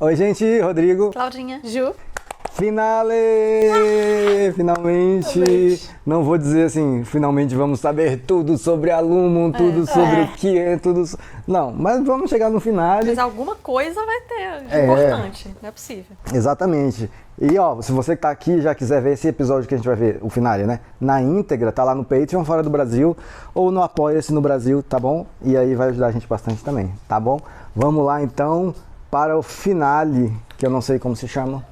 Oi, gente, Rodrigo. Claudinha. Ju. Finalmente. Não vou dizer assim, finalmente vamos saber tudo sobre a Lumon, tudo sobre o que é, tudo... Não, mas vamos chegar no finale. Mas alguma coisa vai ter de importante, não é possível. Exatamente. E ó, se você que tá aqui já quiser ver esse episódio que a gente vai ver, o finale, né? Na íntegra, tá lá no Patreon fora do Brasil ou no Apoia-se no Brasil, tá bom? E aí vai ajudar a gente bastante também, tá bom? Vamos lá então para o finale, que eu não sei como se chama.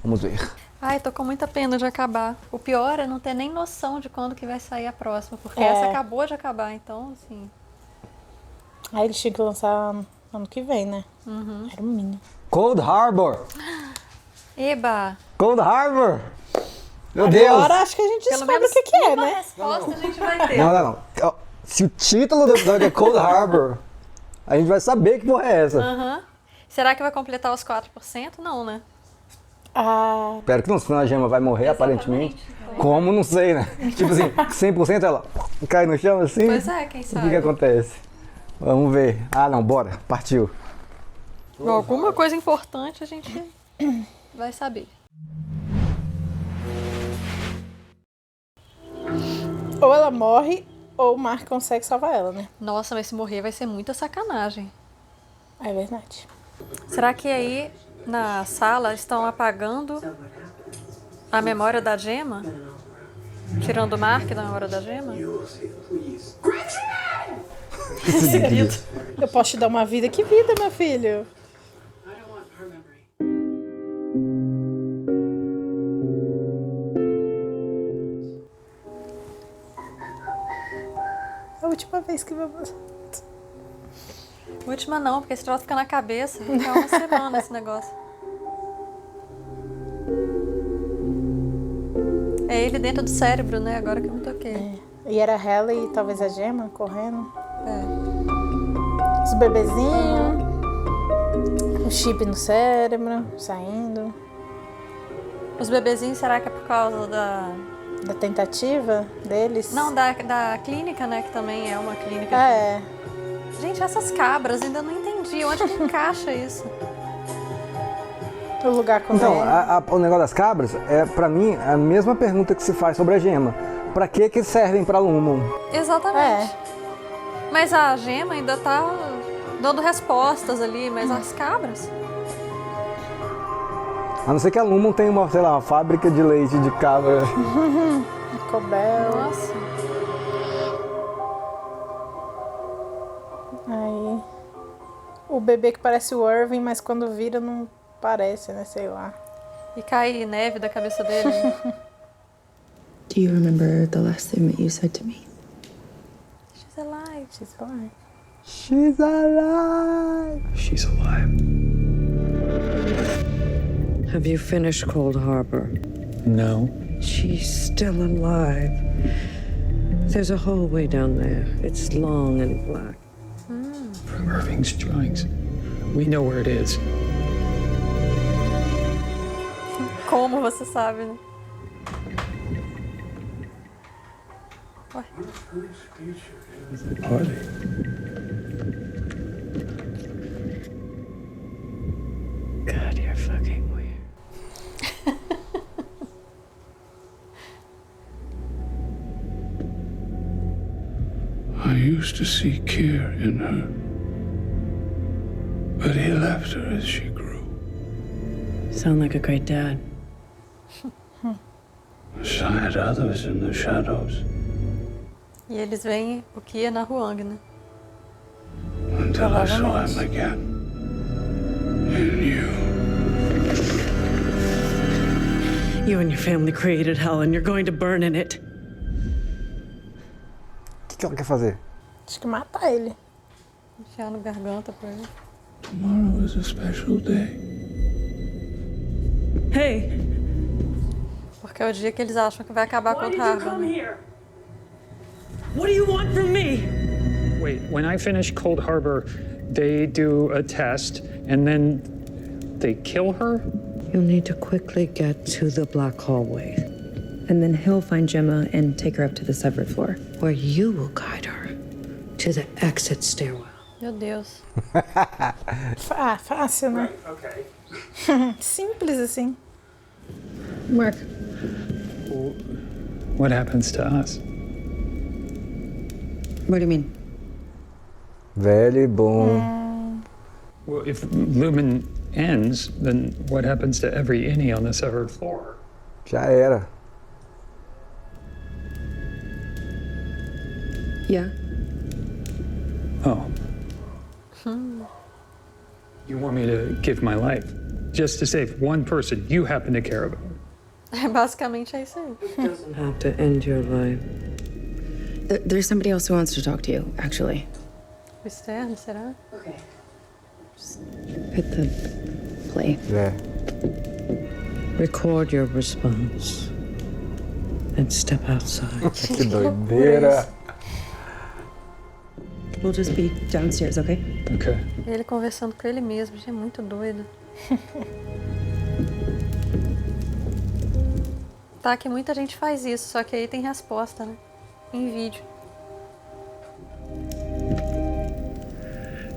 Vamos ver. Ai, tô com muita pena de acabar. O pior é não ter nem noção de quando que vai sair a próxima, porque essa acabou de acabar, então, assim... Aí eles tinham que lançar ano que vem, né? Era o mínimo. Cold Harbor! Eba! Cold Harbor! Meu Deus! Agora acho que a gente descobre o que é, uma né? resposta a gente vai ter. Não. Se o título do episódio é Cold Harbor, a gente vai saber que porra é essa. Será que vai completar os 4%? Não, né? Espero que não, senão a Gema vai morrer, aparentemente. Como? Não sei, né? Tipo assim, 100% ela cai no chão assim? Pois é, quem O sabe. que acontece? Vamos ver. Ah, não, bora. Partiu. Alguma coisa importante a gente vai saber. Ou ela morre, ou o Mark consegue salvar ela, né? Nossa, mas se morrer vai ser muita sacanagem. É verdade. Será que aí na sala estão apagando a memória da Gema? Tirando o Mark da memória da Gema? Seguido. Eu posso te dar uma vida. Que vida, meu filho? É a última vez que vamos... Última não, porque esse troço fica na cabeça. Fica uma semana esse negócio. É ele dentro do cérebro, né? Agora que eu me toquei. E era a Halle e talvez a Gema correndo. É. Os bebezinhos. O chip no cérebro, saindo. Os bebezinhos, será que é por causa da tentativa deles? Não, da clínica, né? Que também é uma clínica. É. Gente, essas cabras, ainda não entendi. Onde que encaixa isso? O lugar com Então, ele. o negócio das cabras é, pra mim, a mesma pergunta que se faz sobre a Gema. Pra que servem pra Lumon? Exatamente. Mas a Gema ainda tá dando respostas ali, mas as cabras... A não ser que a Lumon tenha uma, sei lá, uma fábrica de leite de cabra. Cobel. Nossa. Aí. O bebê que parece o Irving, mas quando vira não parece, né? Sei lá. E cai neve da cabeça dele. Do you remember the last thing that you said to me? She's alive. She's alive. She's alive! She's alive. Have you finished Cold Harbor? No. She's still alive. There's a hallway down there. It's long and black. From Irving's drawings. We know where it is. Como você sabe, né? Ué. Are they? God, you're fucking weird. I used to see care in her, but he left her as she grew. Sound like a great dad. She had others in the shadows E eles veem o que é na Huang, né? until I saw him again. In you. You and your family created hell and you're going to burn in it. O que ela quer fazer? Acho que matar ele. Enfiar no garganta pra ele. Tomorrow is a special day. Hey, Porque é o dia que eles acham que vai acabar com o Harbor. Né? here? What do you want from me? Wait, when I finish Cold Harbor, they do a test and then they kill her? You'll need to quickly get to the black hallway, And then he'll find Gemma and take her up to the severed floor. where you will guide her to the exit stairwell. Meu Deus. Fácil, né? Simples assim. Mark, What happens to us? what do you mean? Velho e bom. Well, if Lumen ends, then what happens to every innie on the severed floor? Já era. Yeah. Oh. You want me to give my life just to save one person you happen to care about? Basicamente é isso aí. Doesn't have to end your life. There's somebody else who wants to talk to you, actually. O externo, será? Hit the play. É. Record your response and step outside. Que doideira. We'll just be downstairs, okay? Okay. Ele conversando com ele mesmo, gente, é muito doido. Tá, que muita gente faz isso, só que aí tem resposta, né? Em vídeo.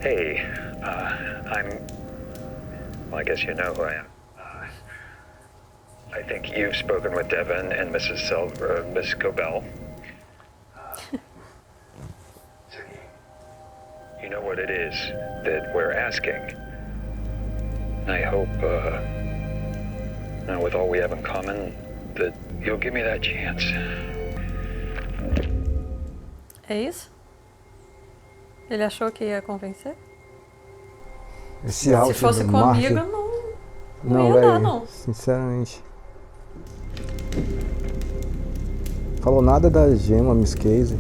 Hey, well, I guess you know who I am. I think you've spoken with Devin and Miss Cobell. You know what it is that we're asking. I hope, now with all we have in common, that you'll give me that chance. É isso? Ele achou que ia convencer? Esse áudio Se fosse do comigo, Mark- não ia dar, não. Sinceramente. Falou nada da gema, Miss Casey.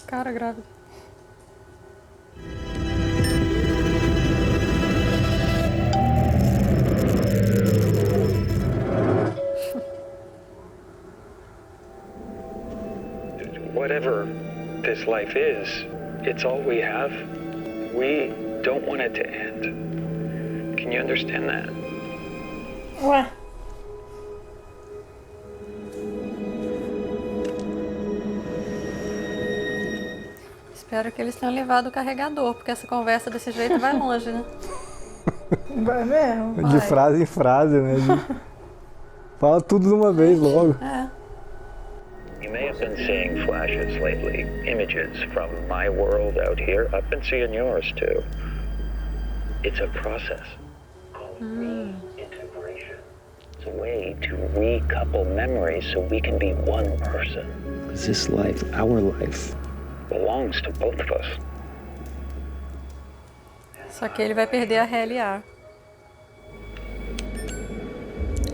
Cara grávida. Whatever this life is, it's all we have. We don't want it to end. Can you understand that? Ué. Espero que eles tenham levado o carregador, porque essa conversa desse jeito vai longe, né? Vai mesmo. De Vai. frase em frase, né? Fala tudo de uma vez logo. É. You may have been seeing flashes lately, images from my world out here. I've been seeing yours too. It's a process called reintegration. It's a way to recouple memories so we can be one person. Because this life, our life, Belongs to both of us. Só que ele vai perder a RLA.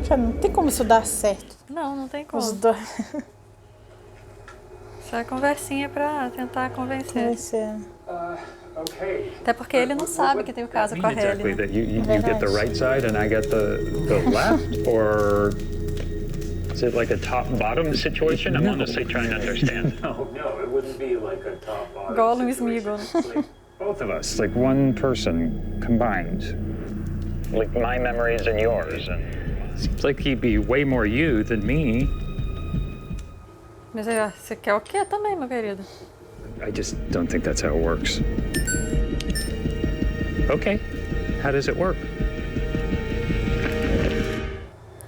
Cara, não tem como isso dar certo. Não, não tem como. Os dois. Só é conversinha pra tentar convencer. Conhecer. Até porque ele não sabe que tem o caso com a Hailey. Exactly, Né? that you get the right side and I get the left, or is it like a top-bottom situation? I'm honestly trying to understand. No, it wouldn't be like a top bottom. Gollum e Smeagol, né? Both of us, like one person combined. Like my memories and yours, and Seems like he'd be way more you than me. Mas você quer o quê também, meu querido? I just don't think that's how it works. Okay, how does it work?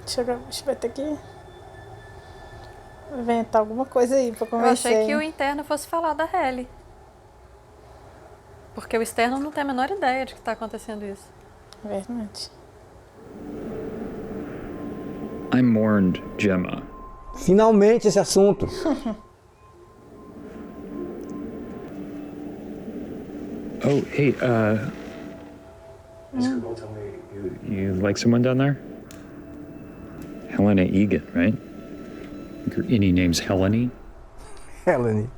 Deixa eu vai ter que inventar alguma coisa aí pra Eu convencer. achei que o interno fosse falar da Hailey. Porque o externo não tem a menor ideia de que tá acontecendo isso. Verdade. I'm warned, Gemma. Finalmente esse assunto. Oh, hey, told me you like someone down there? Helena Egan, right? Your innie name's Helene? Helene.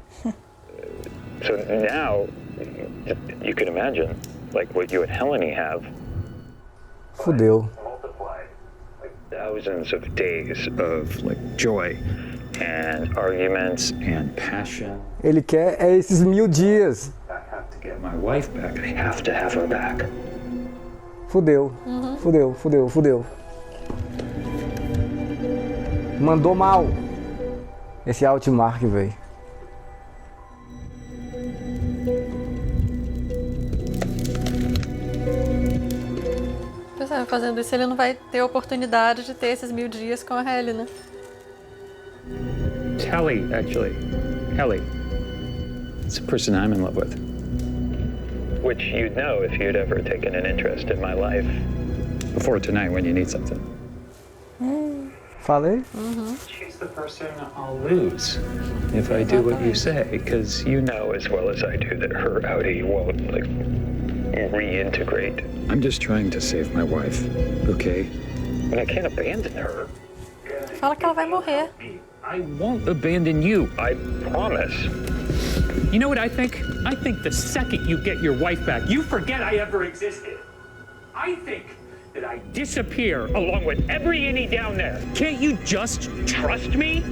so now you can imagine like what you and Helene have. Fudeu. Multiplied like thousands of days of like joy and arguments and passion. Ele quer esses 1000 dias. I have to get my wife back. I have to have her back. Fudeu. Fudeu, fudeu, fudeu. Mandou mal. Esse Outmark, velho. Pois é, fazendo isso ele não vai ter a oportunidade de ter esses 1000 dias com a Ellie, né? Ellie, actually. Ellie. It's a person I'm in love with. Which you'd know if you'd ever taken an interest in my life. Before tonight when you need something. Falei? She's the person I'll lose if I do what you say, because You know as well as I do that her outie won't, like, reintegrate. I'm just trying to save my wife, okay? But I can't abandon her. Fala que ela vai morrer. I won't abandon you. I promise. You know what I think? I think the second you get your wife back, you forget I ever existed. I think that I disappear along with every innie down there. Can't you just trust me?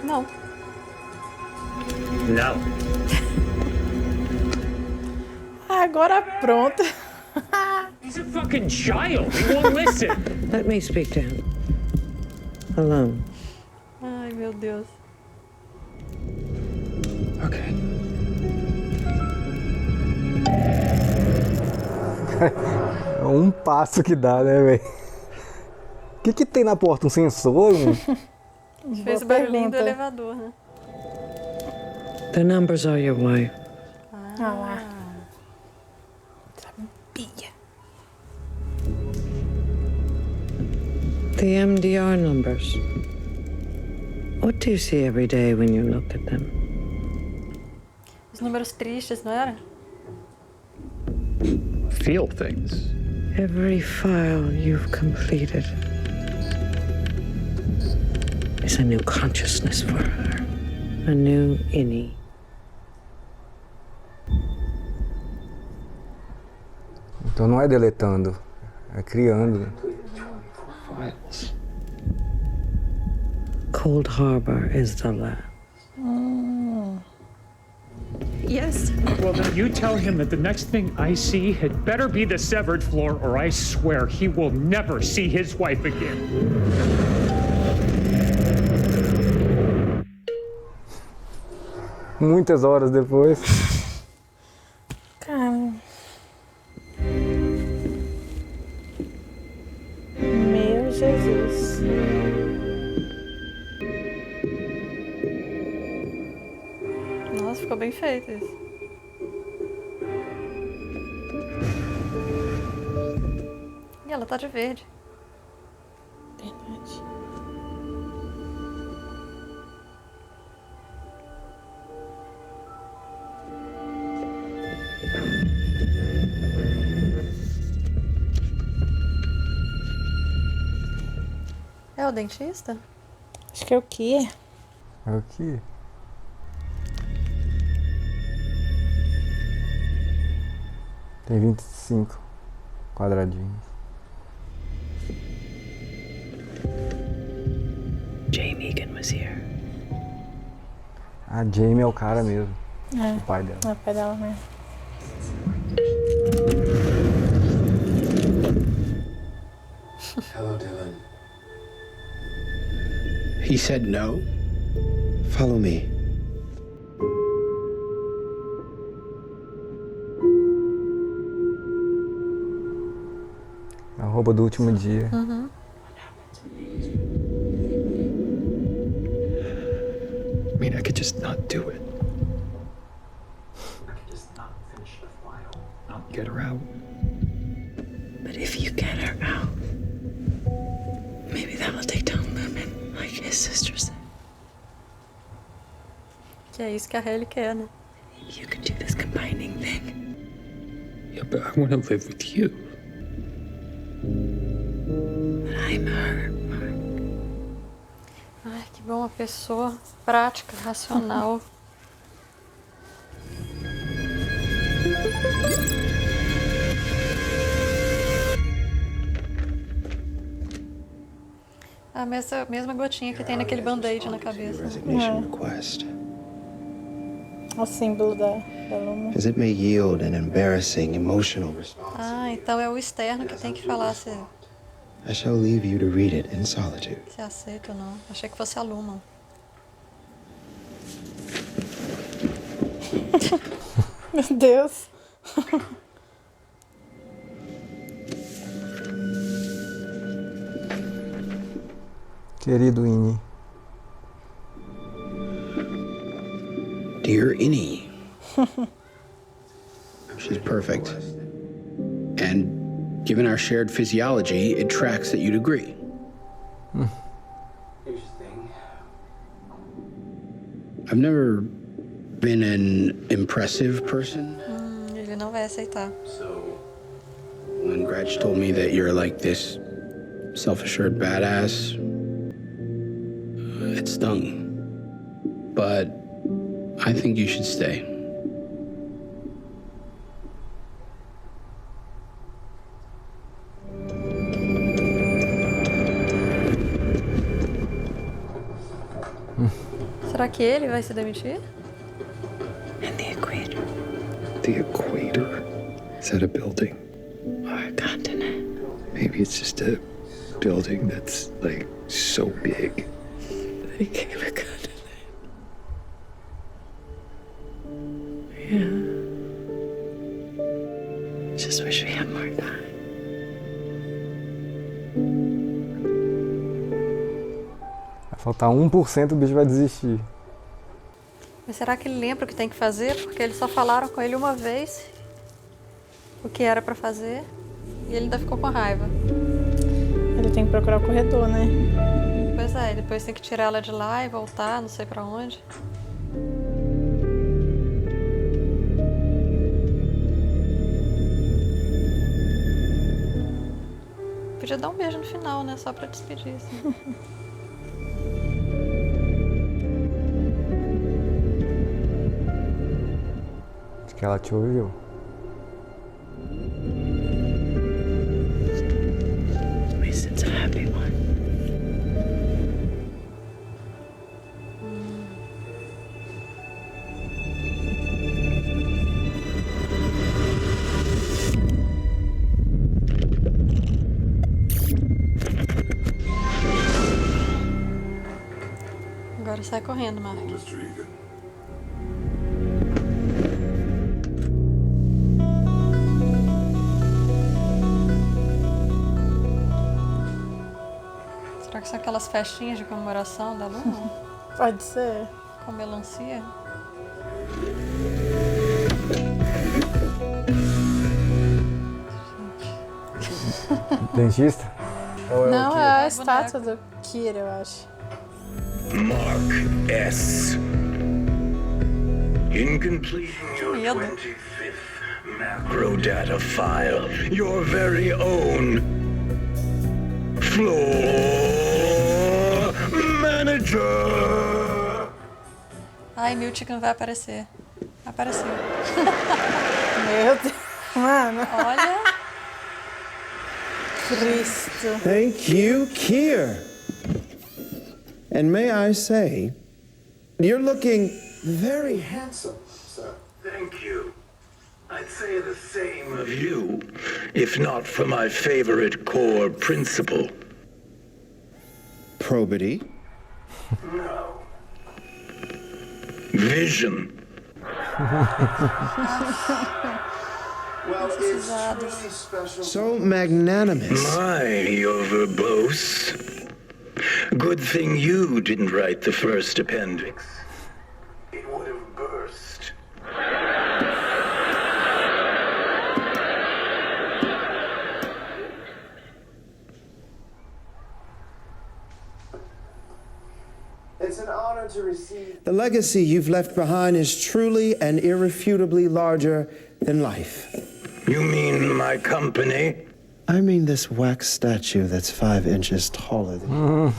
Não. No. Agora pronto. He's a fucking child. He won't listen. Let me speak to him. Alone. Ai, meu Deus. Okay. Um passo que dá, né, velho? O que tem na porta? Um sensor? Fez o barulhinho do elevador, né? The numbers are your wife. Ah lá. Sabia. The MDR numbers. What do you see every day when you look at them? Os números tristes, não era? Feel things. Every file you've completed is a new consciousness for her, a new innie. Então não é deletando, é criando. Files. Cold Harbor is the last. Yes. Well, then you tell him that the next thing I see had better be the severed floor, or I swear he will never see his wife again. Muitas horas depois. Cara. Meu Jesus. Nossa, ficou bem feito isso. E ela tá de verde. Verdade. É o dentista? Acho que é o quê? É o que? Tem 25 quadradinhos. Jay Megan was here. A Jamie é o cara mesmo. É. O pai dela. É o pai dela mesmo. Hello, Dylan. He said no? Follow me. A roupa do último dia. I mean, I could just not do it. I could just not finish the file. Not get her out. But if you get her out, maybe that will take down Lumen, like his sister said. Que é isso que a Ellie quer, né? Maybe you could do this combining thing. Yeah, but I want to live with you. But I'm her, Mark. Ai, que bom, uma pessoa prática, racional. A mesma gotinha que tem naquele band-aid na cabeça. Resignation request. O símbolo da Luma. As it may yield an embarrassing emotional response. Ah, então é o externo que tem que falar se I shall leave you to read it in solitude. Se aceita ou não. Achei que fosse aluno. Meu Deus. Querido Ini. Dear Innie. She's perfect. And given our shared physiology, it tracks that you'd agree. Interesting. I've never been an impressive person. Ele não vai aceitar. So, when Gretch told me that you're like this self-assured badass, it stung. But I think you should stay. Será que ele vai se demitir? And the equator. The equator? Is that a building? Or a continent. Maybe it's just a building that's, like, so big. That it became a continent. Yeah. Just wish we had more time. Vai faltar 1%, o bicho vai desistir. Mas será que ele lembra o que tem que fazer? Porque eles só falaram com ele uma vez o que era pra fazer e ele ainda ficou com raiva. Ele tem que procurar o corredor, né? Pois é, depois tem que tirar ela de lá e voltar, não sei pra onde. Podia dar um beijo no final, né? Só pra despedir, assim. Acho que ela te ouviu. At least it's a happy one. Agora sai correndo, Mark. Será que são aquelas festinhas de comemoração da Luna? Pode ser. Com melancia? Dentista? Ou Não, o quê? é a É estátua do Kira, eu acho. Mark S. In completing your Medo. 25th macro data file, your very own floor manager. Ai, Miltigan vai aparecer. Apareceu. Meu Deus. Mano, Olha. Cristo. Thank you, Kier. And may I say, you're looking very handsome, sir. Thank you. I'd say the same of you, if not for my favorite core principle. Probity. No. Vision. Well, it's truly special. So magnanimous. My, you're verbose. Good thing you didn't write the first appendix. It would have burst. It's an honor to receive. The legacy you've left behind is truly and irrefutably larger than life. You mean my company? I mean this wax statue that's 5 inches taller than you.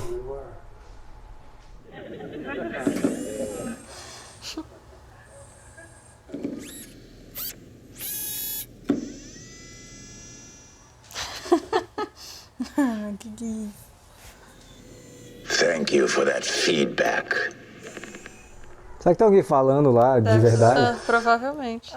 Thank you for that feedback. Será que tem alguém falando lá de verdade? Provavelmente.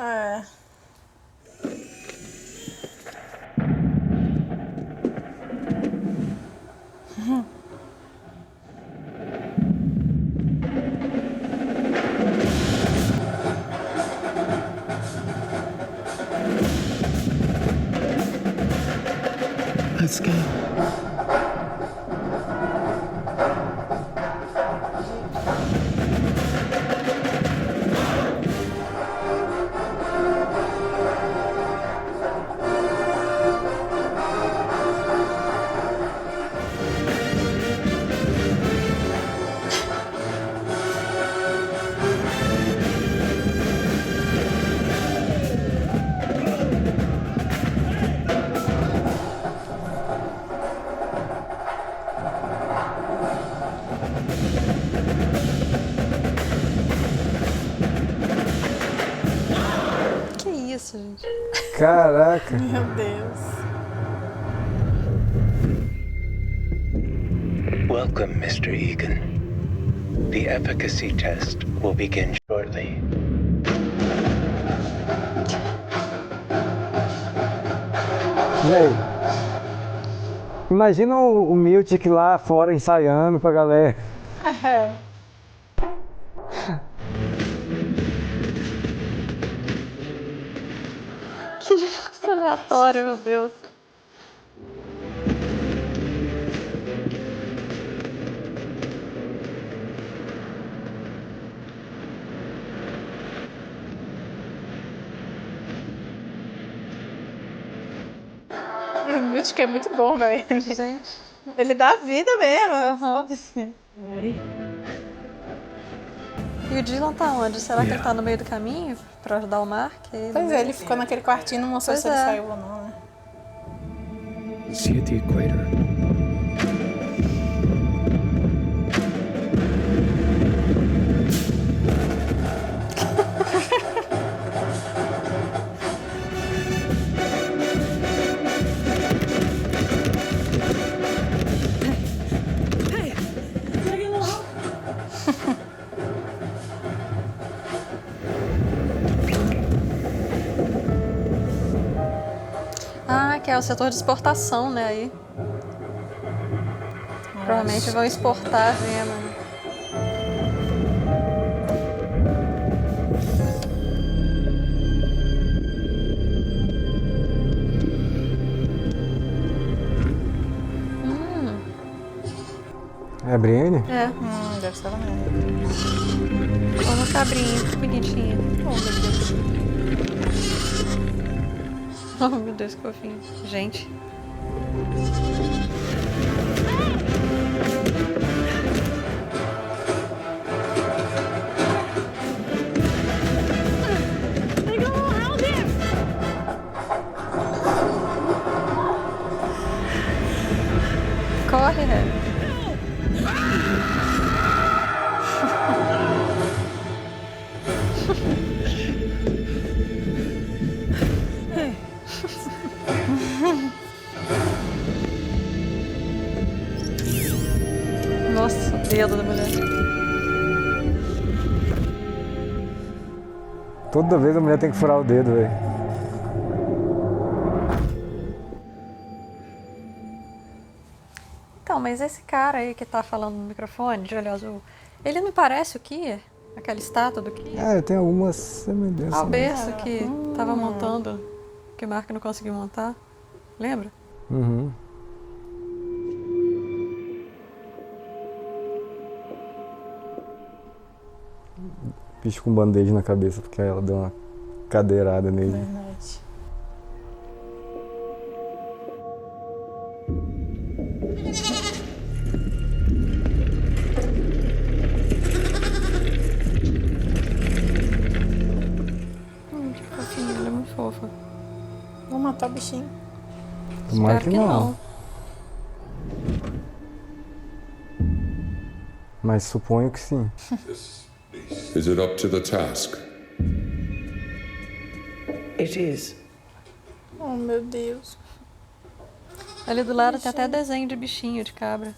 Let's go. Que isso, gente? Caraca. Meu Deus. Welcome, Mr. Egan. The efficacy test will begin shortly. Véi, imagina o Miltic lá fora ensaiando pra galera. Que aleatório, meu Deus. O Mítico é muito bom, velho. Gente. Ele dá vida mesmo. E o Dylan tá onde? Será que ele tá no meio do caminho pra ajudar o Mark? Pois é, ele ficou naquele quartinho e não mostrou Pois se ele é. saiu ou não, né? See you at the equator. Ah, que é o setor de exportação, né? Aí. Provavelmente vão exportar a gema. Né? É a Brienne? É, Deve ser ela mesmo. como uma cabrinha, que bonitinha. Oh, meu Deus. Oh, meu Deus, que fofinho. Gente. Corre, Harry. Nossa, o dedo da mulher. Toda vez a mulher tem que furar o dedo, velho. Então, mas esse cara aí que tá falando no microfone, de olho azul, ele não parece o Kier? Aquela estátua do Kier? É, tem algumas semelhanças. O berço que tava montando, que o Mark não conseguiu montar. Lembra? Uhum. Bicho com band-aid na cabeça, porque ela deu uma cadeirada nele. Verdade. Que fofinha, ela é muito fofa. Vou matar o bichinho. Tomara Espero que não. Mas suponho que sim. Is it up to the task? It is. Oh, meu Deus. Ali do lado tem até desenho de bichinho, de cabra.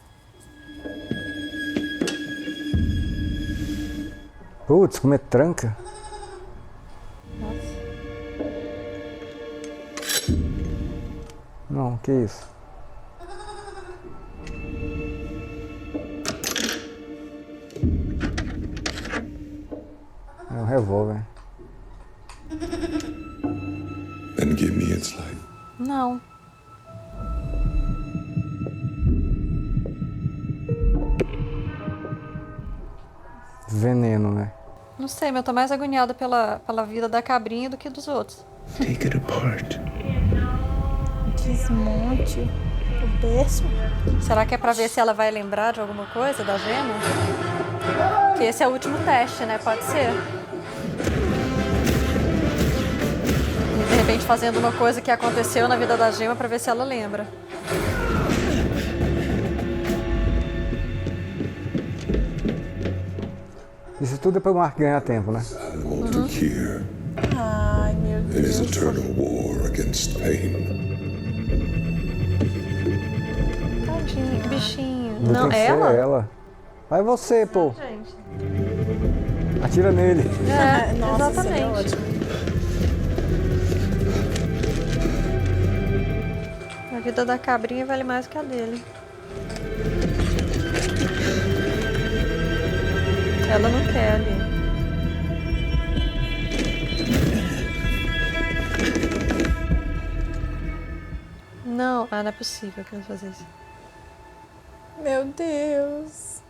Putz, como é tranca. Não, que isso? É um revólver. Then give me its light. Não. Veneno, né? Não sei, mas eu tô mais agoniada pela vida da cabrinha do que dos outros. Take it apart. Desmonte o berço. Será que é pra ver se ela vai lembrar de alguma coisa da gema? Que esse é o último teste, né? Pode ser. E de repente fazendo uma coisa que aconteceu na vida da gema pra ver se ela lembra. Isso tudo é pro Mark ganhar tempo, né? Animal to cure. Ai, meu It Deus. is eternal war against pain. Tadinho, que bichinho. Não Não, tem que ser ela? ela. Vai você, pô. Gente. Atira nele. É, Nossa, seria exatamente. ótimo. A vida da cabrinha vale mais que a dele. Ela não quer ali. Não, não é possível que eles façam isso. Meu Deus.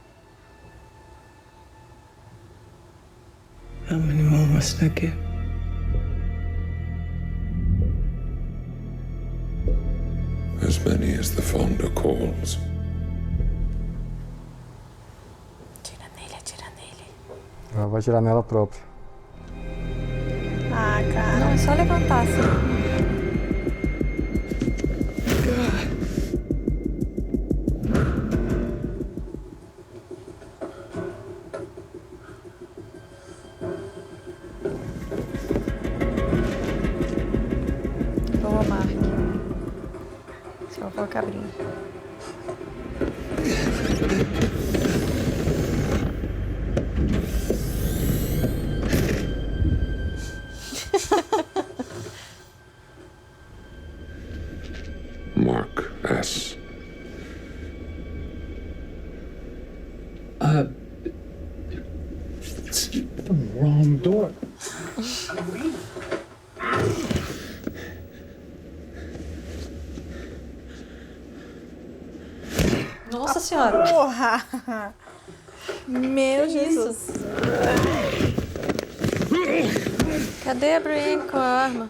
How many more must I give? As many as the Fonda calls. Atira nele, atira nele. Ela vai atirar nela própria. Ah, cara. Não, é só levantar assim. Boa, Mark. Salvou a cabrinha. Mark S. It's the wrong door. Nossa senhora. Porra! Meu Jesus. Cadê a Brienne com a arma?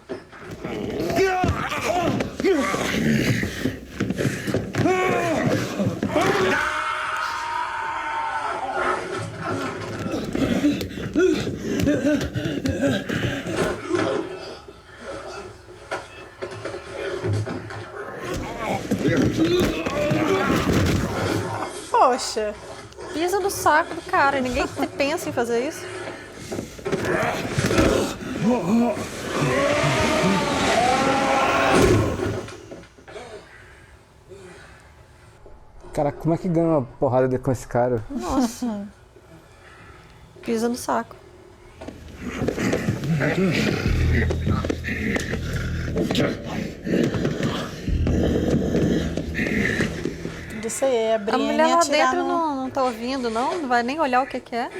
Poxa. Pisa no saco do cara. Ninguém pensa em fazer isso. Cara, como é que ganha uma porrada com esse cara? Nossa. Pisa no saco. Isso aí, é a A Brienne mulher lá atirar dentro no... não tá ouvindo, não? Não vai nem olhar o que que é.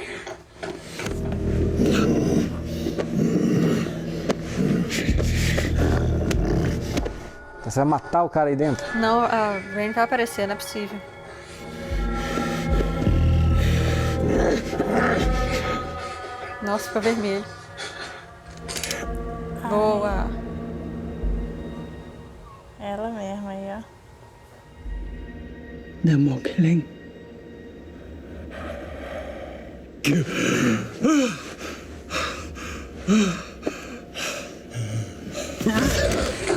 Você vai matar o cara aí dentro? Não, a Brienne vai aparecer, não é possível. Nossa, ficou vermelho. Boa. Ela mesma aí, ó. No more killing.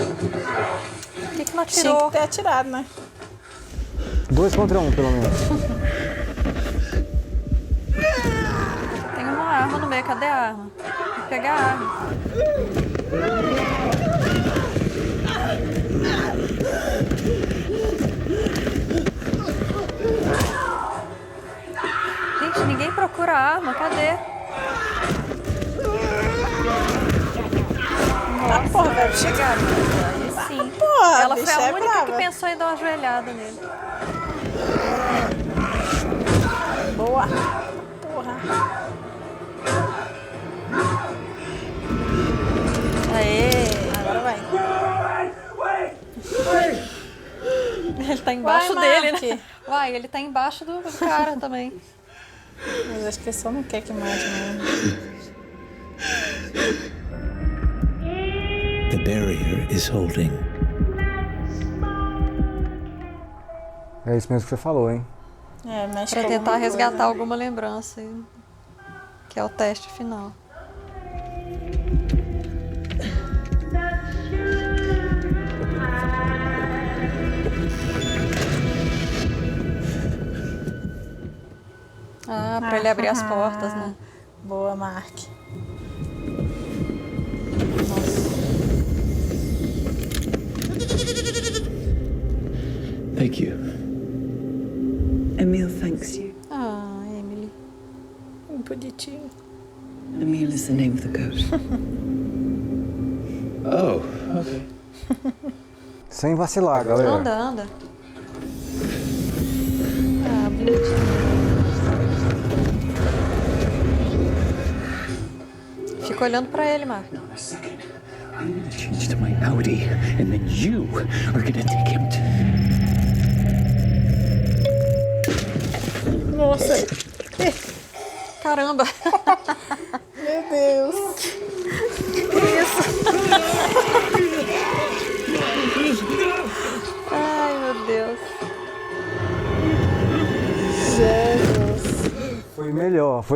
Por que não Tinha atirou? que ter atirado, né? 2 contra 1, pelo menos. Tem uma arma no meio, cadê a arma? Vou pegar a arma. Gente, ninguém procura a arma, cadê? Ah, porra, velho, chegaram. Aí sim. Porra, Ela foi bicha a é única que brava. pensou em dar uma joelhada nele. Boa. Porra. Aê! Agora vai. Ele tá embaixo Vai, dele, Mark. né? Vai, ele tá embaixo do cara também. Mas acho que ele só não quer que mate, né? The barrier is holding. É isso mesmo que você falou, hein? É, mexe Pra com tentar alguma resgatar coisa. alguma lembrança. Que é o teste final. Ah, pra ele abrir as portas, né? Boa, Mark. Thank you. Emil thanks you. Ah, Emily. Bonitinho. Emil is the name of the goat. Oh, okay. Sem vacilar, galera. Anda. Ah, bonitinho. Fica olhando pra ele, Mark. I'm gonna change to my Audi, and then you are gonna take him to... Nossa. Caramba. Meu Deus. Ai, meu Deus. Jesus. Foi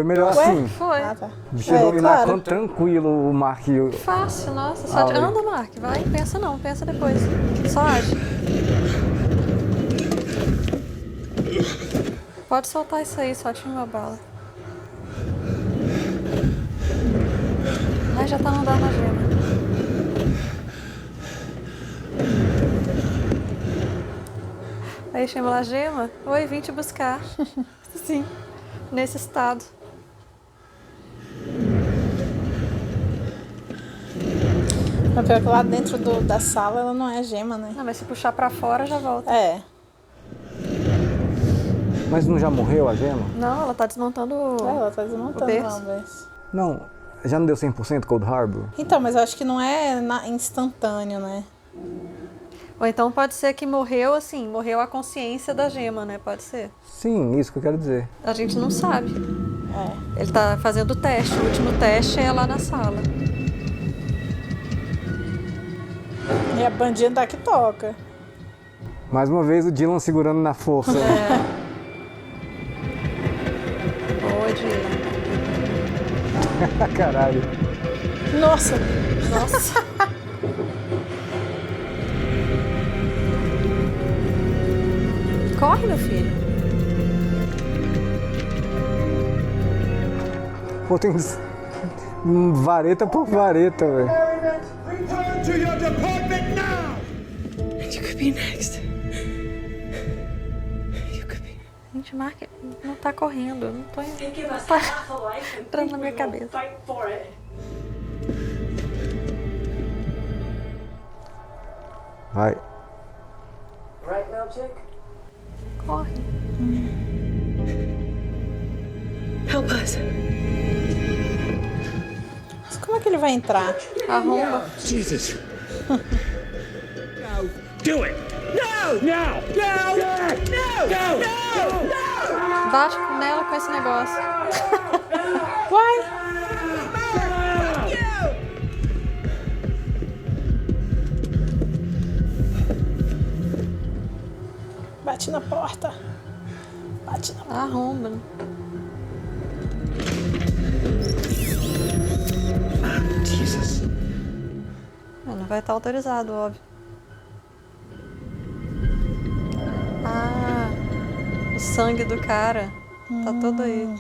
melhor assim. Foi. Ah, tá. Chegou claro. tranquilo o Mark. Fácil, nossa. Só de... Anda, Mark. Vai, pensa não. Pensa depois. Só age. Pode soltar isso aí, só tinha uma bala. Ai, já tá andando na gema. Aí chama lá, Gema. Oi, vim te buscar. Sim, nesse estado. Mas pior que lá dentro da sala ela não é gema, né? Ah, mas se puxar pra fora já volta. É. Mas não já morreu a gema? Não, ela tá desmontando Ela tá o desmontando berço. uma vez. Não, já não deu 100% Cold Harbor? Então, mas eu acho que não é instantâneo, né? Ou então pode ser que morreu assim, morreu a consciência da gema, né? Pode ser. Sim, isso que eu quero dizer. A gente não sabe. É. Ele tá fazendo o teste. O último teste é lá na sala. E a bandinha tá que toca. Mais uma vez o Dylan segurando na força. Boa, Dylan. Caralho. Nossa. Nossa. Corre, meu filho. Pô, tem vareta por vareta, velho. Return to your department now! You could be next. You could be. Gente, Mark não tá correndo. Eu não tô indo. Não tá entrando na minha cabeça. Vai. Corre. Help us. Mas como é que ele vai entrar? Arromba. Jesus. Do it! No! Now! No! No! No! No! Bate nela com esse negócio. Uai! Bate na porta. Bate na porta. Arromba. Jesus. Não vai estar autorizado, óbvio. Ah, o sangue do cara tá todo aí.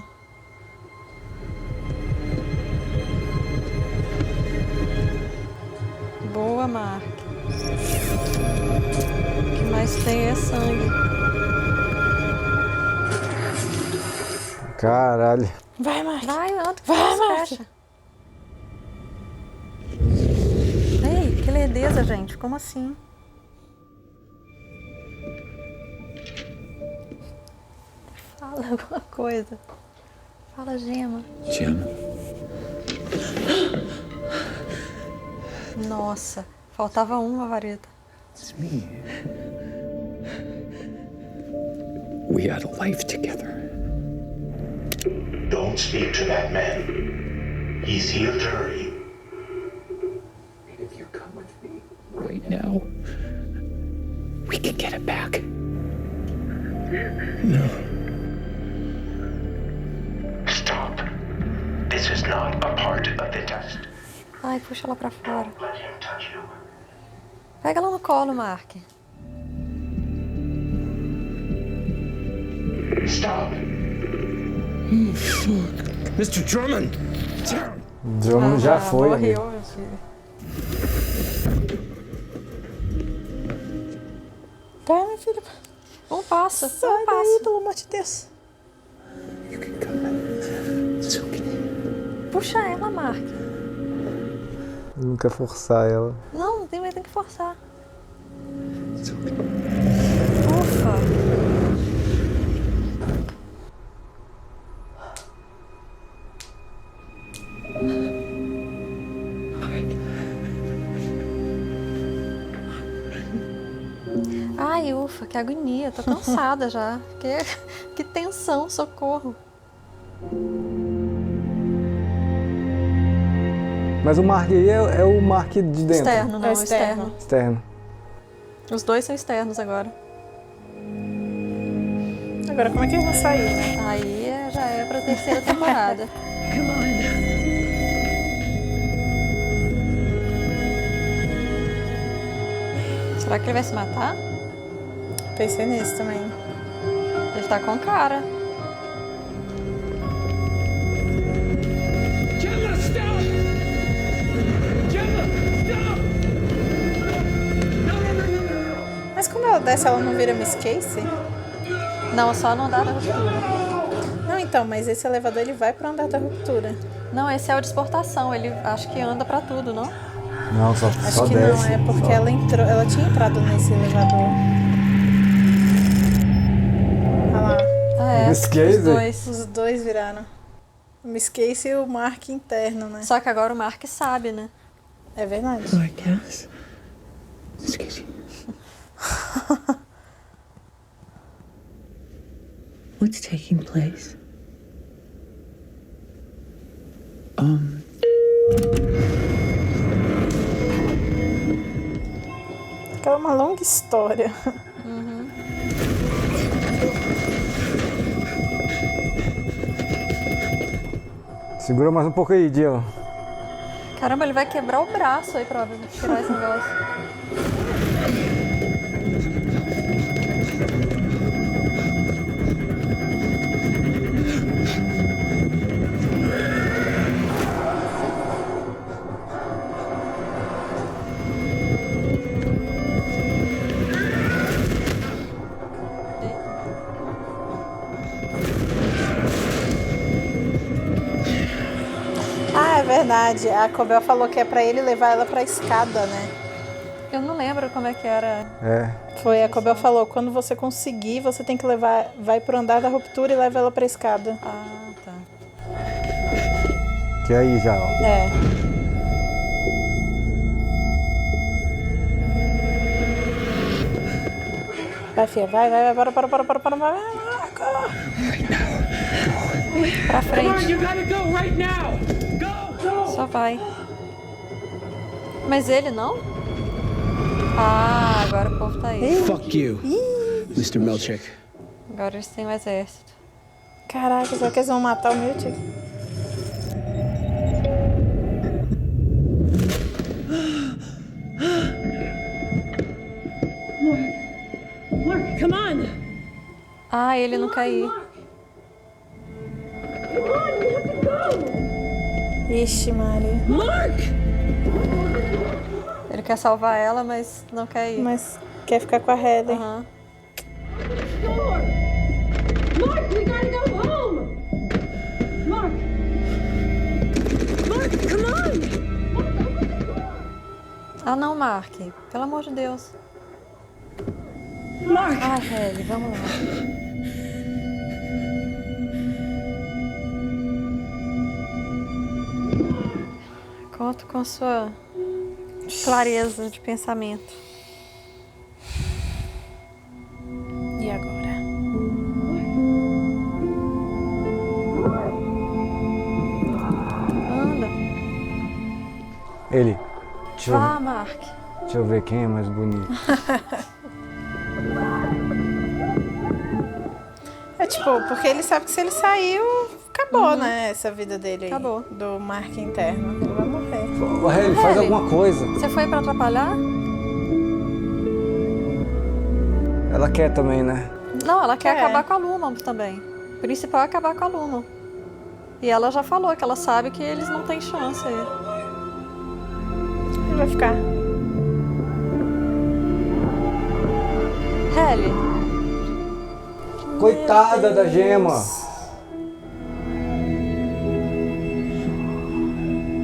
Boa, Mark. O que mais tem é sangue. Caralho. Vai, Mark. Vai, anda. Vai, Mark. Fecha. Ei, que lerdeza, gente. Como assim? Fala alguma coisa. Fala, Gema. Jim. Nossa, faltava uma vareta. It's me. We had a life together. won't speak to that man. He's here to hurry. If you come with me right now, we can get it back. No. Stop. This is not a part of the test. Ai, puxa ela pra fora. Let him touch you. Pega ela no colo, Mark. Stop. Oh, fuck. Mr. Drummond! Drummond já foi, amigo. Morreu, meu filho. Vai, minha filha. Um passo, Sai um daí, passo. pelo amor de Deus. Puxa ela, Mark. Nunca forçar ela. Não, tem que forçar. Ufa. Ai, ufa, que agonia. Tô cansada já. Que tensão, socorro. Mas o Mark aí é o Mark de dentro. Externo, não, É externo. Externo. Os dois são externos agora. Agora, como é que eles vão sair, né? Aí já é pra terceira temporada. Come on. Será que ele vai se matar? Pensei nisso também. Ele tá com cara. Gemma, stop! Gemma, stop! No. Mas quando ela desce, ela não vira Miss Casey? Não, só no andar da ruptura. Não, então, mas esse elevador ele vai pro andar da ruptura. Não, esse é o de exportação. Ele acho que anda pra tudo, não? Não, só Acho que desce. não, é porque ela entrou, ela tinha entrado nesse elevador. Olha lá, Ah, é. Miss Casey? Os dois. os dois viraram. O Miss Casey e o Mark interno, né? Só que agora o Mark sabe, né? É verdade. Marcus? Excuse me. What's taking place? Aquela é uma longa história. Segura mais um pouco aí, Dylan. Caramba, ele vai quebrar o braço aí pra tirar esse negócio. Ah, é verdade. A Cobel falou que é pra ele levar ela pra escada, né? Eu não lembro como é que era. É. Foi, a Cobel falou, quando você conseguir, você tem que levar, vai pro andar da ruptura e leva ela pra escada. Ah, tá. Que aí já, ó. É. Vai, filha, vai, para. Vai. Pra Come on, frente. you gotta go right now! Go! Só vai. Mas ele não? Ah, agora o povo tá aí. Fuck you, Mr. Melchick. Agora eles têm o exército. Caraca, será que eles vão matar o Miltic? Mark, come on! Ah, ele não caiu. Ixi, Maria. Mark! Ele quer salvar ela, mas não quer ir. Mas quer ficar com a Heather. Aham. Mark, we gotta go home! Mark! Mark, come on! Ah, não, Mark. Pelo amor de Deus. Mark! Ai, Helly, vamos lá. Conto com sua clareza de pensamento. E agora? Ele. Deixa eu, Vá, Mark. deixa eu ver quem é mais bonito. É tipo, porque ele sabe que se ele saiu, acabou, né? Essa vida dele aí. Acabou. Do Mark interno. Ele vai morrer. Ô, Hayley, faz Hayley. alguma coisa. Você foi pra atrapalhar? Ela quer também, né? Não, ela quer acabar com a Lumon também. O principal é acabar com a Lumon. E ela já falou que ela sabe que eles não têm chance aí. Ele vai ficar. Hayley. Coitada da Gema.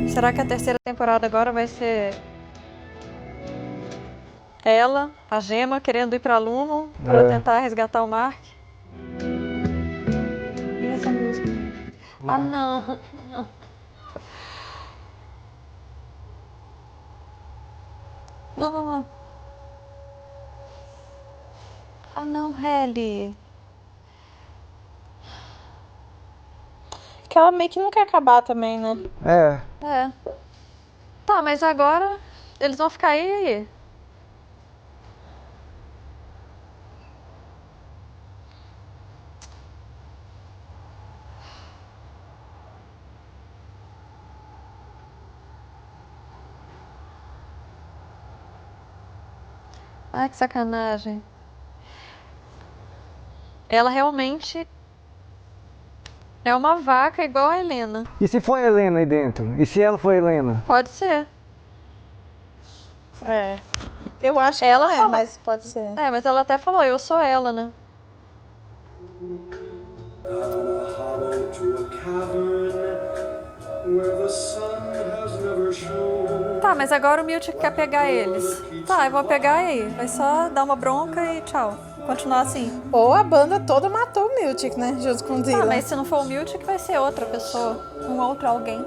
Será que a terceira temporada agora vai ser ela, a Gema, querendo ir pra Lumon pra tentar resgatar o Mark? E essa música? Ah, não. Não. Ah, não, Hayley. Que ela meio que não quer acabar também, né? É. É. Tá, mas agora eles vão ficar aí. Ai, que sacanagem. Ela realmente é uma vaca igual a Helena. E se for a Helena aí dentro? E se ela for a Helena? Pode ser. É. Eu acho que Ela não é, fala- mas pode ser. É, mas ela até falou, eu sou ela, né? Tá, mas agora o Miltic quer pegar eles. Tá, eu vou pegar aí. Vai só dar uma bronca e tchau. Continuar assim. Ou a banda toda matou o Miltic, né? Junto com o Dylan. Tá, mas se não for o Miltic, vai ser outra pessoa. Um outro alguém.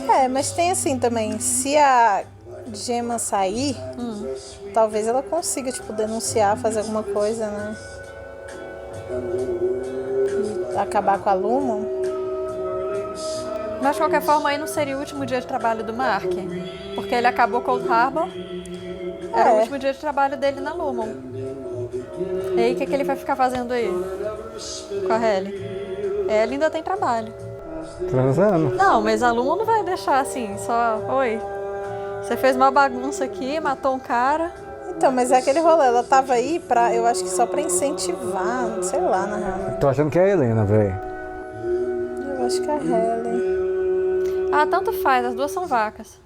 É, mas tem assim também. Se a Gema sair, talvez ela consiga, tipo, denunciar, fazer alguma coisa, né? E acabar com a Lumon. Mas de qualquer forma, aí não seria o último dia de trabalho do Mark. Porque ele acabou Cold Harbor. Era o último dia de trabalho dele na Lumon. E aí, o que ele vai ficar fazendo aí? Com a Hayley? Ela ainda tem trabalho. Transando. Não, mas a Lumon não vai deixar assim, só... Oi, você fez uma bagunça aqui, matou um cara. Então, mas é aquele rolê. Ela tava aí pra, eu acho que só pra incentivar, sei lá, na real. Tô achando que é a Helena, velho. Eu acho que é a Hayley. Ah, tanto faz, as duas são vacas.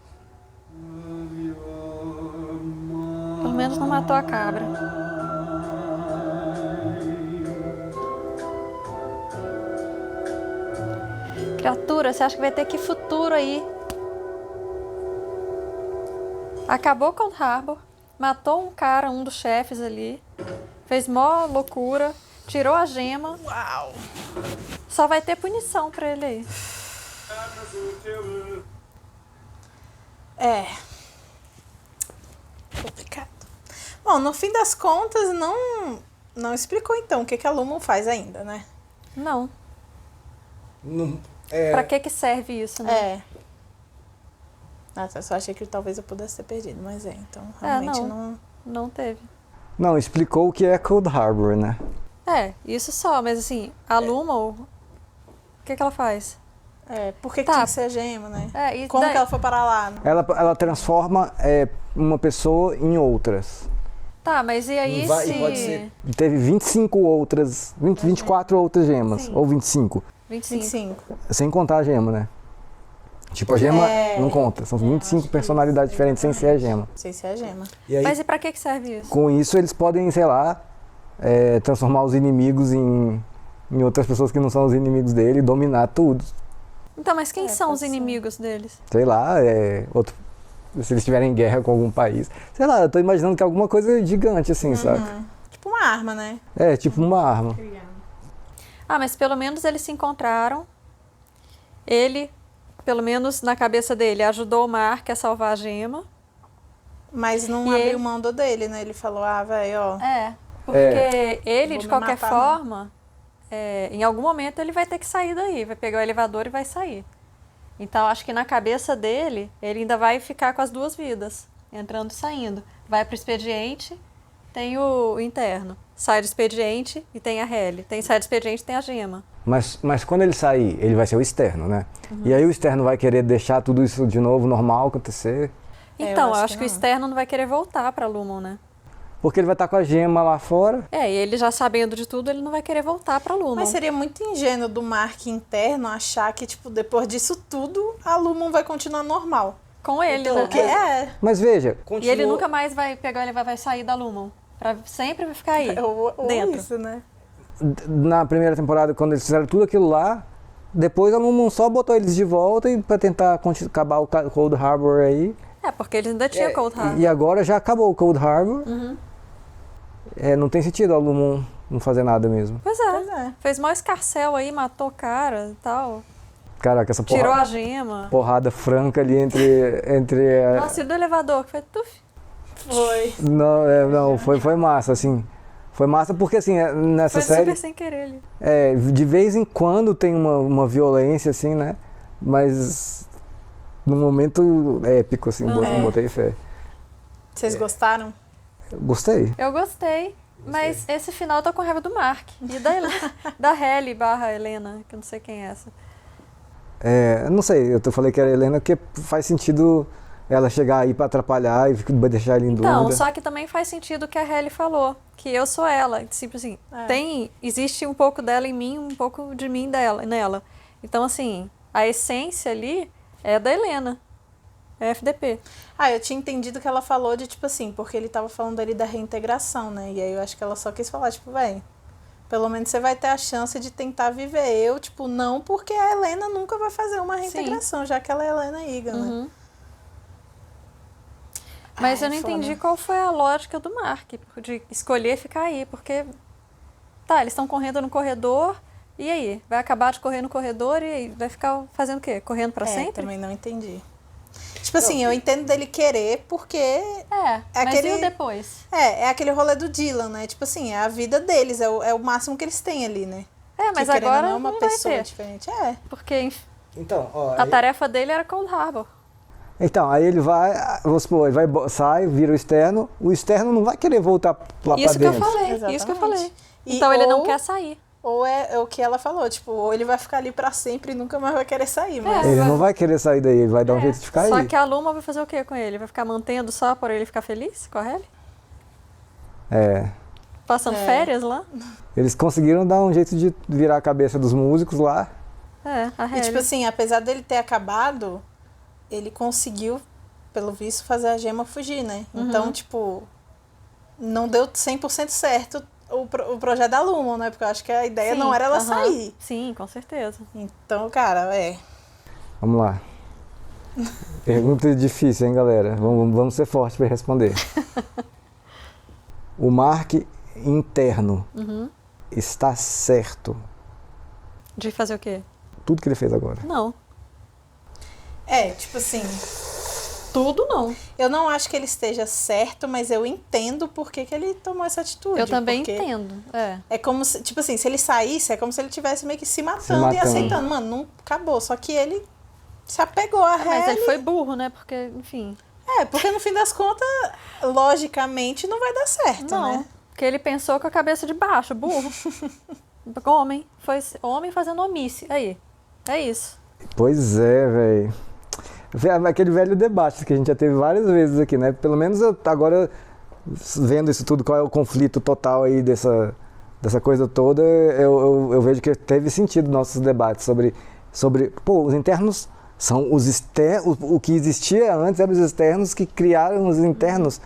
Pelo menos não matou a cabra. Criatura, você acha que vai ter que futuro aí? Acabou com o Harbor, matou um cara, um dos chefes ali, fez mó loucura, tirou a gema. Uau! Só vai ter punição pra ele aí. É. Complicado. Bom, no fim das contas, não explicou então o que a Lumon faz ainda, né? Não. Não, Pra que serve isso, né? É. Nossa, eu só achei que talvez eu pudesse ter perdido, mas então realmente não teve. Não, explicou o que é Cold Harbor, né? É, isso só, mas assim, a Lumon, o que ela faz? É, por que Tá. tinha que ser a gema, né? É, e Como daí- que ela foi parar lá? Ela transforma uma pessoa em outras. Tá, mas e aí Vai- se... pode ser. Teve 25 outras, 24 outras gemas, Sim. ou 25. 25. Sem contar a gema, né? Tipo, a gema não conta, são 25 personalidades diferentes sem ser a gema. Sem ser a gema. E aí, Mas e pra que serve isso? com isso, eles podem, sei lá, transformar os inimigos em outras pessoas que não são os inimigos dele e dominar tudo. Então, mas quem são pode os ser. inimigos deles? Sei lá, se eles estiverem em guerra com algum país. Sei lá, eu tô imaginando que é alguma coisa gigante assim, sabe? Tipo uma arma, né? É, tipo uma arma. Ah, mas pelo menos eles se encontraram. Ele, pelo menos na cabeça dele, ajudou o Mark a salvar a gema. Mas não E abriu ele- mão do dele, né? Ele falou, velho, ó. É, porque ele, Vou de me qualquer matar, não. forma, em algum momento ele vai ter que sair daí. Vai pegar o elevador e vai sair. Então, acho que na cabeça dele, ele ainda vai ficar com as duas vidas, entrando e saindo. Vai pro expediente, tem o interno. Sai do expediente e tem a Halle. Sai do expediente e tem a Gemma. Mas quando ele sair, ele vai ser o externo, né? E aí o externo vai querer deixar tudo isso de novo normal acontecer? Então, eu acho que o externo não vai querer voltar pra Lumon, né? Porque ele vai estar com a Gemma lá fora. E ele já sabendo de tudo, ele não vai querer voltar pra Lumon. Mas seria muito ingênuo do Mark interno achar que, tipo, depois disso tudo, a Lumon vai continuar normal. Com ele, então, né? Mas veja... E ele nunca mais vai pegar, ele vai sair da Lumon. Sempre vai ficar aí, dentro. Isso, né? Na primeira temporada, quando eles fizeram tudo aquilo lá, depois a Lumon só botou eles de volta pra tentar acabar o Cold Harbor aí. Porque eles ainda tinham Cold Harbor. E agora já acabou o Cold Harbor. Não tem sentido a Lumon não fazer nada mesmo. Pois é. Fez maior escarcel aí, matou o cara e tal. Caraca, essa Tirou a Gemma. Porrada franca ali entre Nossa, e do elevador, que foi tuf. Foi. Não, foi massa, assim. Foi massa porque, assim, nessa série... Foi super sem querer ali. De vez em quando tem uma violência, assim, né? Mas num momento épico, assim, botei fé. Vocês gostaram? Gostei. Eu gostei, mas esse final eu tô com raiva do Mark. E da Halle / Helena, que eu não sei quem é essa. Não sei, eu falei que era a Helena porque faz sentido ela chegar aí pra atrapalhar e deixar ele em dúvida. Não, só que também faz sentido o que a Halle falou, que eu sou ela. Tipo assim, existe um pouco dela em mim, um pouco de mim nela. Então, assim, a essência ali é da Helena. É FDP. Eu tinha entendido que ela falou de, tipo assim, porque ele tava falando ali da reintegração, né? E aí eu acho que ela só quis falar, tipo, pelo menos você vai ter a chance de tentar viver. Eu, tipo, não, porque a Helena nunca vai fazer uma reintegração, já que ela é Helena Egan, né? Mas eu não entendi qual foi a lógica do Mark, de escolher ficar aí, porque... eles estão correndo no corredor, e aí? Vai acabar de correr no corredor e vai ficar fazendo o quê? Correndo pra sempre? Também não entendi. Tipo assim, eu entendo dele querer, porque... mas aquele... e o depois? É aquele rolê do Dylan, né? Tipo assim, é a vida deles, é o máximo que eles têm ali, né? Mas que, agora não é uma não pessoa vai ter. diferente. Porque então, a tarefa dele era Cold Harbor. Então, aí ele vai, vamos supor, sai, vira o externo não vai querer voltar lá pra dentro. Isso que eu falei. Então ele não quer sair. Ou é o que ela falou, tipo, ou ele vai ficar ali pra sempre e nunca mais vai querer sair. Mas... Ele não vai querer sair daí, ele vai dar um jeito de ficar aí. Só que a Lumon vai fazer o quê com ele? Vai ficar mantendo só por ele ficar feliz com a Halle? Passando férias lá? Eles conseguiram dar um jeito de virar a cabeça dos músicos lá. A Halle. E tipo assim, apesar dele ter acabado, ele conseguiu, pelo visto, fazer a Gemma fugir, né? Então, tipo, não deu 100% certo o projeto da Lumon, né? Porque eu acho que a ideia não era ela sair. Sim, com certeza. Então, cara, Vamos lá. Pergunta difícil, hein, galera? Vamos ser fortes para responder. O Mark interno está certo? De fazer o quê? Tudo que ele fez agora. Não. Tipo assim... Tudo não. Eu não acho que ele esteja certo, mas eu entendo por que ele tomou essa atitude. Eu também entendo. É como se, tipo assim, se ele saísse, é como se ele tivesse meio que se matando e aceitando. Mano, não acabou. Só que ele se apegou a Halle. Mas ele foi burro, né? Porque, enfim... porque no fim das contas, logicamente, não vai dar certo, né? Porque ele pensou com a cabeça de baixo, burro. Homem fazendo omisse. Aí, é isso. Pois é, velho. Aquele velho debate que a gente já teve várias vezes aqui, né? Pelo menos eu, agora, vendo isso tudo, qual é o conflito total aí dessa coisa toda, eu vejo que teve sentido nossos debates sobre os internos são os externos, o que existia antes eram os externos que criaram os internos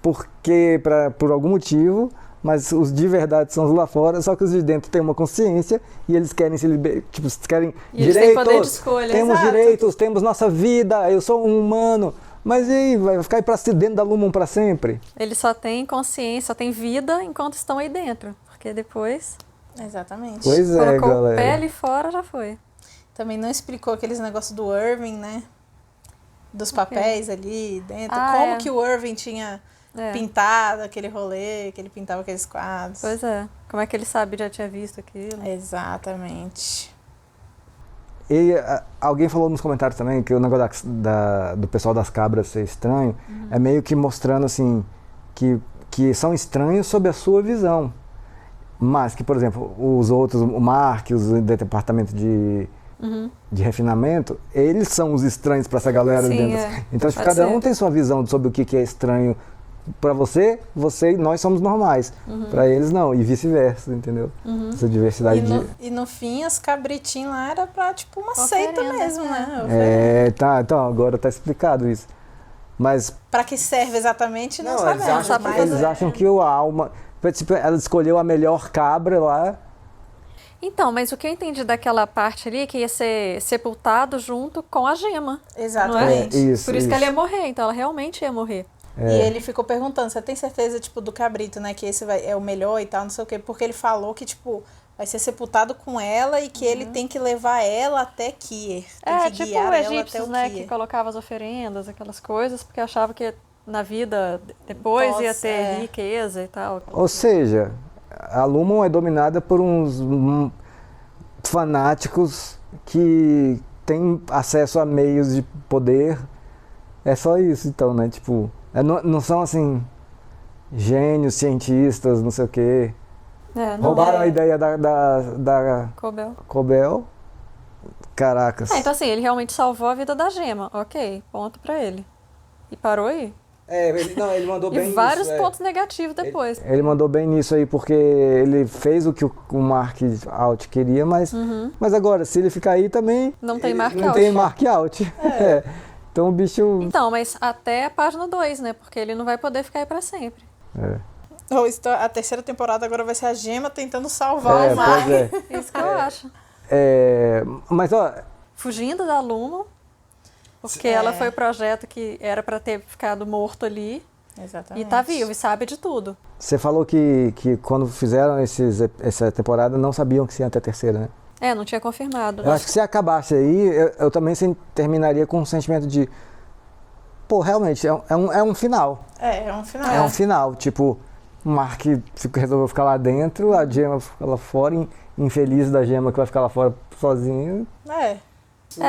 porque, por algum motivo, mas os de verdade são os lá fora, só que os de dentro têm uma consciência e eles querem se libertar, querem direitos, têm poder de escolha. Temos direitos, temos nossa vida, eu sou um humano, mas e aí, vai ficar aí dentro da Lumon para sempre? Eles só têm consciência, só têm vida enquanto estão aí dentro, porque depois... Exatamente. Pois é, colocou galera. o pé ali fora, já foi. Também não explicou aqueles negócios do Irving, né? Dos papéis ali dentro. Como que o Irving tinha... pintado aquele rolê, que ele pintava aqueles quadros. Pois é. Como é que ele sabe, já tinha visto aquilo? Exatamente. E alguém falou nos comentários também que o negócio do pessoal das cabras ser estranho é meio que mostrando assim que são estranhos sob a sua visão. Mas que, por exemplo, os outros, o Mark, os do departamento de refinamento, eles são os estranhos para essa galera. Sim, dentro. Então, tipo, cada um tem sua visão sobre o que é estranho. Para você e nós somos normais. Para eles, não. E vice-versa, entendeu? Essa diversidade E no fim, as cabritinhas lá era pra, tipo, uma seita mesmo, né? Tá. Então, agora tá explicado isso. Mas... Pra que serve exatamente, não sabemos. Eles acham que a alma... Tipo, ela escolheu a melhor cabra lá. Então, mas o que eu entendi daquela parte ali é que ia ser sepultado junto com a gema. Exatamente. Não é? Por isso que ela ia morrer. Então, ela realmente ia morrer. E ele ficou perguntando, você tem certeza, tipo, do cabrito, né, que esse é o melhor e tal, não sei o quê, porque ele falou que, tipo, vai ser sepultado com ela e que ele tem que levar ela até Kier. Tem que tipo guiar ela egípcios, até o né, Kier. que colocava as oferendas, aquelas coisas, porque achava que na vida depois ia ter riqueza e tal. Ou seja, a Lumon é dominada por uns fanáticos que têm acesso a meios de poder. É só isso, então, né, tipo... Não são, assim, gênios, cientistas, não sei o quê. Roubaram a ideia da Cobel. Caracas. Então, assim, ele realmente salvou a vida da gema. Ok, ponto pra ele. E parou aí. Ele mandou bem nisso. E vários pontos negativos depois. Ele mandou bem nisso aí, porque ele fez o que o Mark Out queria, mas agora, se ele ficar aí também... Não tem Mark Out. Não tem Mark Out. Então o bicho... Então, mas até a página 2, né? Porque ele não vai poder ficar aí pra sempre. A terceira temporada agora vai ser a gema tentando salvar o Mark. Isso que eu acho. Mas, ó... Fugindo da Lumon, porque ela foi o projeto que era pra ter ficado morto ali. Exatamente. E tá vivo e sabe de tudo. Você falou que quando fizeram essa temporada não sabiam que ia ter a terceira, né? Não tinha confirmado. Eu acho que se acabasse aí, eu também terminaria com um sentimento de... Pô, realmente, é um final. É um final. É um final, tipo, o Mark resolveu ficar lá dentro, a Gemma fica lá fora, infeliz da Gemma que vai ficar lá fora sozinha.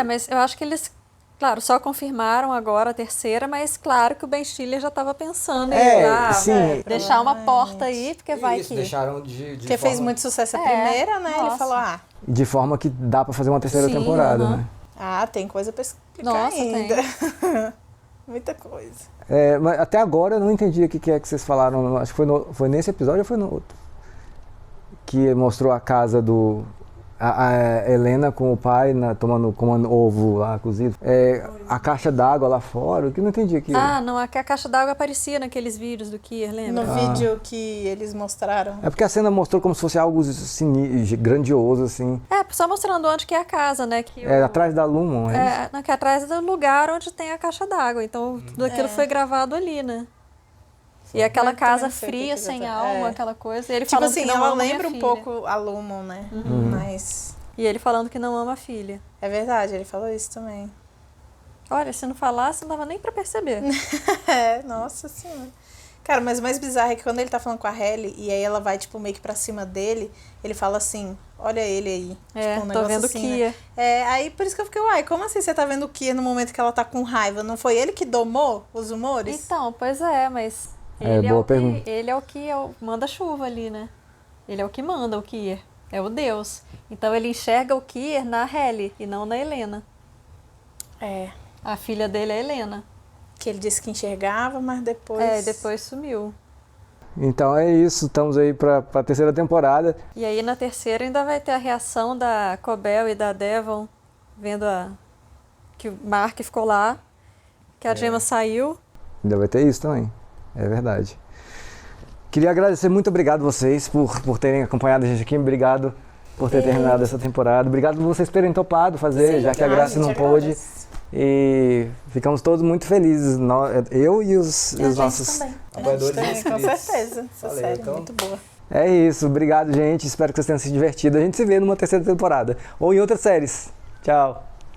Mas eu acho que eles, claro, só confirmaram agora a terceira, mas claro que o Ben Stiller já estava pensando em deixar uma porta aí, porque vai que... deixaram de Porque fez muito sucesso a primeira, né? Ele falou, de forma que dá pra fazer uma terceira temporada, né? Tem coisa pra explicar ainda. Tem. Muita coisa. Mas até agora eu não entendi o que é que vocês falaram. Acho que foi nesse episódio ou foi no outro? Que mostrou a casa do... A Helena com o pai comendo ovo lá cozido. A caixa d'água lá fora, o que eu não entendi aqui. Não, a caixa d'água aparecia naqueles vídeos do Kier, lembra? No vídeo que eles mostraram. É porque a cena mostrou como se fosse algo grandioso, assim. Só mostrando onde que é a casa, né? Que atrás da Lumon, que é atrás do lugar onde tem a caixa d'água. Então, tudo aquilo foi gravado ali, né? E aquela casa fria, sem alma, aquela coisa. E ele tipo falando assim, que não ela ama lembra minha um filha. pouco a Lumon, né? Mas... E ele falando que não ama a filha. É verdade, ele falou isso também. Olha, se não falasse, não dava nem pra perceber. Nossa senhora. Cara, mas o mais bizarro é que quando ele tá falando com a Halle, e aí ela vai, tipo, meio que pra cima dele, ele fala assim, olha ele aí. Tipo, um tô vendo assim, Kier. Né? Aí por isso que eu fiquei, como assim você tá vendo o Kier no momento que ela tá com raiva? Não foi ele que domou os humores? Então, pois mas... Ele é o que manda chuva ali, né? Ele é o que manda o Kier. É o Deus. Então ele enxerga o Kier na Halle e não na Helena. A filha dele é a Helena. Que ele disse que enxergava, mas depois... depois sumiu. Então é isso, estamos aí pra terceira temporada. E aí na terceira ainda vai ter a reação da Cobel e da Devon, vendo que o Mark ficou lá, que a Gemma saiu. Ainda vai ter isso também, é verdade. Queria agradecer, muito obrigado vocês por terem acompanhado a gente aqui, obrigado por ter terminado essa temporada, obrigado por vocês terem topado fazer, já que a Graça não pôde. E ficamos todos muito felizes, eu e os nossos apoiadores. Com certeza, essa Valeu, série então, muito boa. É isso, obrigado gente, espero que vocês tenham se divertido. A gente se vê numa terceira temporada ou em outras séries. Tchau!